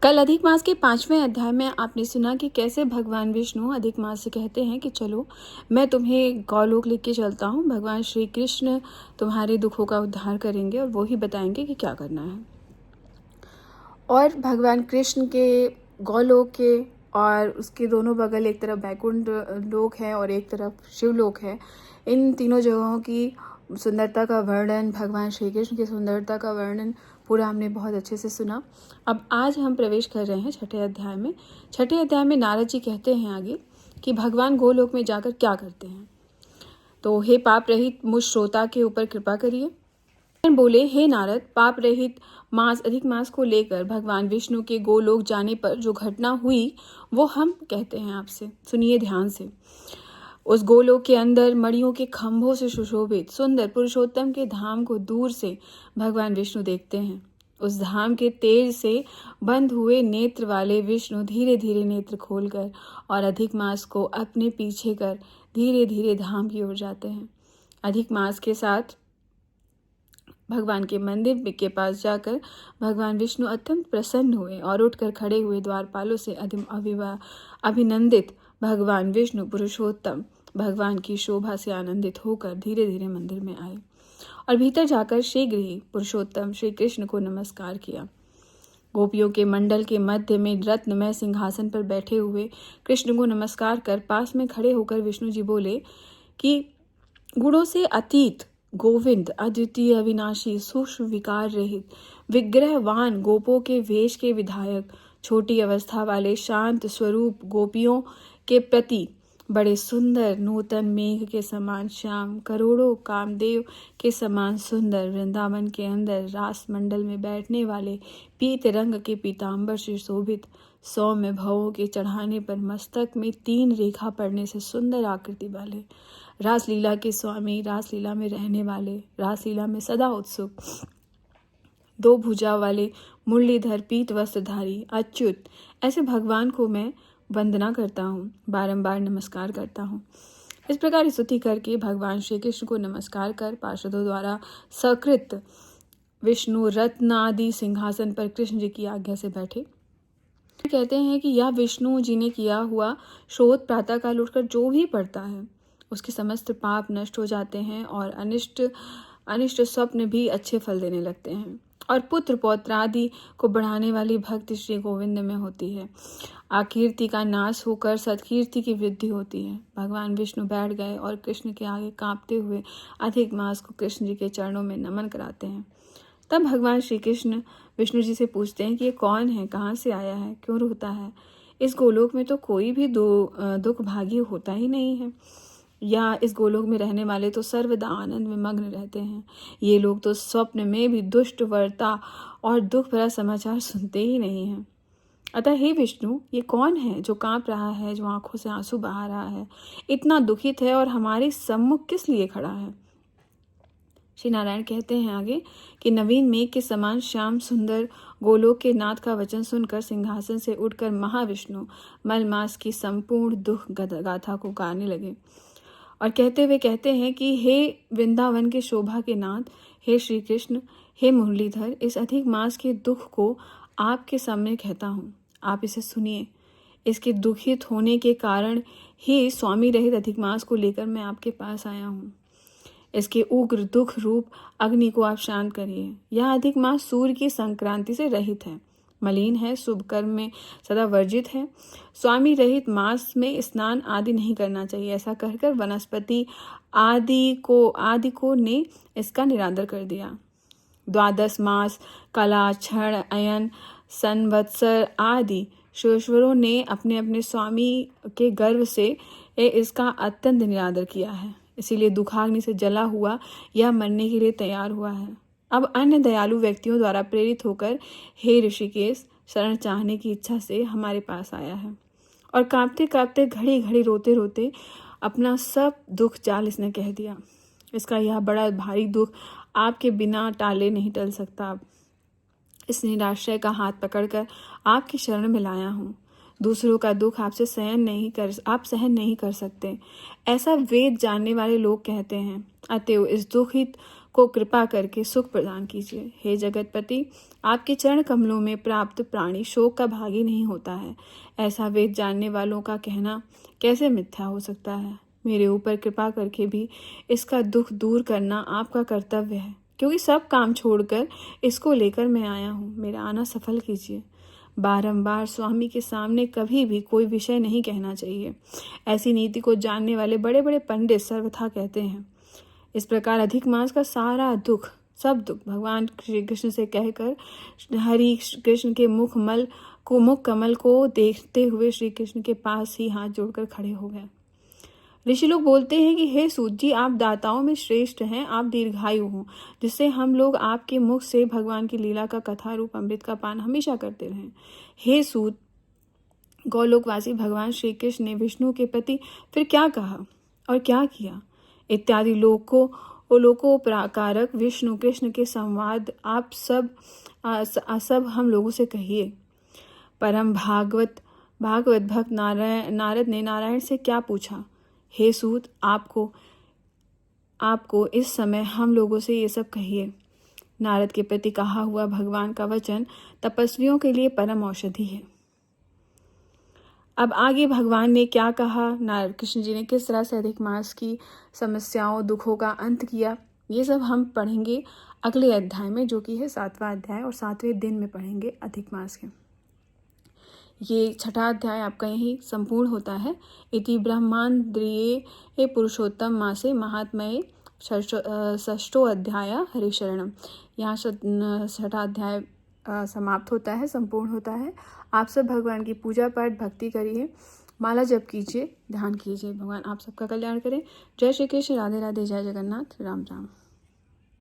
कल अधिक मास के 5वें अध्याय में आपने सुना कि कैसे भगवान विष्णु अधिक मास से कहते हैं कि चलो मैं तुम्हें गौलोक लेके चलता हूँ। भगवान श्री कृष्ण तुम्हारे दुखों का उद्धार करेंगे और वो ही बताएंगे कि क्या करना है। और भगवान कृष्ण के गौलोक के और उसके दोनों बगल एक तरफ बैकुंठ लोक है और एक तरफ शिवलोक है। इन तीनों जगहों की सुंदरता का वर्णन, भगवान श्री कृष्ण की सुंदरता का वर्णन पूरा हमने बहुत अच्छे से सुना। अब आज हम प्रवेश कर रहे हैं छठे अध्याय में। छठे अध्याय में नारद जी कहते हैं आगे कि भगवान गोलोक में जाकर क्या करते हैं। तो हे पाप रहित मुझ श्रोता के ऊपर कृपा करिए। बोले, हे नारद, पाप रहित मास अधिक मास को लेकर भगवान विष्णु के गोलोक जाने पर जो घटना हुई वो हम कहते हैं आपसे। सुनिए ध्यान से। उस गोलोक के अंदर मणियों के खंभों से सुशोभित सुंदर पुरुषोत्तम के धाम को दूर से भगवान विष्णु देखते हैं। उस धाम के तेज से बंद हुए नेत्र वाले विष्णु धीरे धीरे नेत्र खोलकर और अधिक मास को अपने पीछे कर धीरे धीरे धाम की ओर जाते हैं। अधिक मास के साथ भगवान के मंदिर के पास जाकर भगवान विष्णु अत्यंत प्रसन्न हुए और उठकर खड़े हुए द्वारपालों से अभिनंदित भगवान विष्णु पुरुषोत्तम भगवान की शोभा से आनंदित होकर धीरे धीरे मंदिर में आए और भीतर जाकर शीघ्र ही पुरुषोत्तम श्री कृष्ण को नमस्कार किया। गोपियों के मंडल के मध्य में रत्नमय सिंहासन पर बैठे हुए कृष्ण को नमस्कार कर पास में खड़े होकर विष्णु जी बोले कि गुणों से अतीत गोविंद, अद्वितीय, अविनाशी, सूक्ष्म विकार रहित, विग्रहवान, गोपों के वेश के विधायक, छोटी अवस्था वाले शांत स्वरूप गोपियों के प्रति बड़े सुंदर, नूतन मेघ के समान श्याम, करोड़ों कामदेव के समान सुंदर, वृंदावन के अंदर रास मंडल में बैठने वाले, पीत रंग के पीतांबर से शोभित, सौम्य भवों के चढ़ाने पर मस्तक में 3 रेखा पड़ने से सुंदर आकृति वाले, रासलीला के स्वामी, रासलीला में रहने वाले, रासलीला में सदा उत्सुक, 2 भुजा वाले, मुरलीधर, पीत वस्त्रधारी, अच्युत, ऐसे भगवान को मैं वंदना करता हूँ, बारंबार नमस्कार करता हूँ। इस प्रकार स्तुति करके भगवान श्री कृष्ण को नमस्कार कर पार्षदों द्वारा सकृत विष्णु रत्न आदि सिंहासन पर कृष्ण जी की आज्ञा से बैठे। कहते हैं कि यह विष्णु जी ने किया हुआ शोध प्रातःकाल उठकर जो भी पढ़ता है उसके समस्त पाप नष्ट हो जाते हैं और अनिष्ट स्वप्न भी अच्छे फल देने लगते हैं और पुत्र पौत्र आदि को बढ़ाने वाली भक्ति श्री गोविंद में होती है। आकीर्ति का नाश होकर सत्कीर्ति की वृद्धि होती है। भगवान विष्णु बैठ गए और कृष्ण के आगे कांपते हुए अधिक मास को कृष्ण जी के चरणों में नमन कराते हैं। तब भगवान श्री कृष्ण विष्णु जी से पूछते हैं कि ये कौन है, कहाँ से आया है, क्यों रोता है। इस गोलोक में तो कोई भी दुख भागी होता ही नहीं है, या इस गोलोक में रहने वाले तो सर्वदा आनंद में मग्न रहते हैं। ये लोग तो स्वप्न में भी दुष्ट वर्ता और दुख भरा समाचार सुनते ही नहीं हैं। अतः हे विष्णु, ये कौन है जो कांप रहा है, जो आंखों से आंसू बहा रहा है, इतना दुखित है और हमारे सम्मुख किस लिए खड़ा है। श्री नारायण कहते हैं आगे कि नवीन मेघ के समान श्याम सुंदर गोलोक के नाथ का वचन सुनकर सिंहासन से उठकर महाविष्णु मलमास की संपूर्ण दुख गाथा को गाने लगे और कहते हुए कहते हैं कि हे वृंदावन के शोभा के नाथ, हे श्री कृष्ण, हे मुरलीधर, इस अधिक मास के दुख को आपके सामने कहता हूँ, आप इसे सुनिए। इसके दुखित होने के कारण ही स्वामी रहित अधिक मास को लेकर मैं आपके पास आया हूँ। इसके उग्र दुख रूप अग्नि को आप शांत करिए। यह अधिक मास सूर्य की संक्रांति से रहित है, मलिन है, शुभ कर्म में सदा वर्जित है। स्वामी रहित मास में स्नान आदि नहीं करना चाहिए। ऐसा कहकर वनस्पति आदि को ने इसका निरादर कर दिया। 12 मास कला, क्षण, अयन, संवत्सर आदि शिवेश्वरों ने अपने अपने स्वामी के गर्भ से इसका अत्यंत निरादर किया है। इसीलिए दुखाग्नि से जला हुआ यह मरने के लिए तैयार हुआ है। अब अन्य दयालु व्यक्तियों द्वारा प्रेरित होकर हे ऋषिकेश शरण चाहने की इच्छा से हमारे पास आया है और कांपते कांपते घड़ी घड़ी रोते रोते अपना सब दुख जाल इसने कह दिया। इसका यह बड़ा भारी दुख आपके बिना टाले नहीं टल सकता। अब इस निराश्रय का हाथ पकड़कर आपकी शरण में लाया हूँ। दूसरों का दुख आप सहन नहीं कर सकते, ऐसा वेद जानने वाले लोग कहते हैं। अतएव इस दुखित को कृपा करके सुख प्रदान कीजिए। हे जगतपति, आपके चरण कमलों में प्राप्त प्राणी शोक का भागी नहीं होता है, ऐसा वेद जानने वालों का कहना कैसे मिथ्या हो सकता है। मेरे ऊपर कृपा करके भी इसका दुख दूर करना आपका कर्तव्य है, क्योंकि सब काम छोड़कर इसको लेकर मैं आया हूँ। मेरा आना सफल कीजिए। बारंबार स्वामी के सामने कभी भी कोई विषय नहीं कहना चाहिए, ऐसी नीति को जानने वाले बड़े बड़े पंडित सर्वथा कहते हैं। इस प्रकार अधिक मास का सारा दुख, सब दुख भगवान श्री कृष्ण से कहकर हरि कृष्ण के मुख कमल को देखते हुए श्री कृष्ण के पास ही हाथ जोड़कर खड़े हो गए। ऋषि लोग बोलते हैं कि हे सूत जी, आप दाताओं में श्रेष्ठ हैं, आप दीर्घायु हो, जिससे हम लोग आपके मुख से भगवान की लीला का कथा रूप अमृत का पान हमेशा करते रहें। हे सूत, गौलोकवासी भगवान श्री कृष्ण ने विष्णु के प्रति फिर क्या कहा और क्या किया इत्यादि लोको प्राकारक विष्णु कृष्ण के संवाद आप सब हम लोगों से कहिए। परम भागवत भक्त नारद ने नारायण से क्या पूछा? हे सूत, आपको इस समय हम लोगों से ये सब कहिए। नारद के प्रति कहा हुआ भगवान का वचन तपस्वियों के लिए परम औषधि है। अब आगे भगवान ने क्या कहा, नारद कृष्ण जी ने किस तरह से अधिक मास की समस्याओं दुखों का अंत किया, ये सब हम पढ़ेंगे अगले अध्याय में, जो कि है 7वां अध्याय, और 7वें दिन में पढ़ेंगे अधिक मास के। ये 6ठा अध्याय आपका यही संपूर्ण होता है। इति ब्रह्मांद्रिये पुरुषोत्तम मासे महात्मये षष्ठो अध्याय हरिशरणम। यहाँ 6ठा अध्याय समाप्त होता है, संपूर्ण होता है। आप सब भगवान की पूजा पाठ भक्ति करिए, माला जप कीजिए, ध्यान कीजिए। भगवान आप सबका कल्याण करें। जय श्री कृष्ण, राधे राधे, जय जगन्नाथ, राम राम।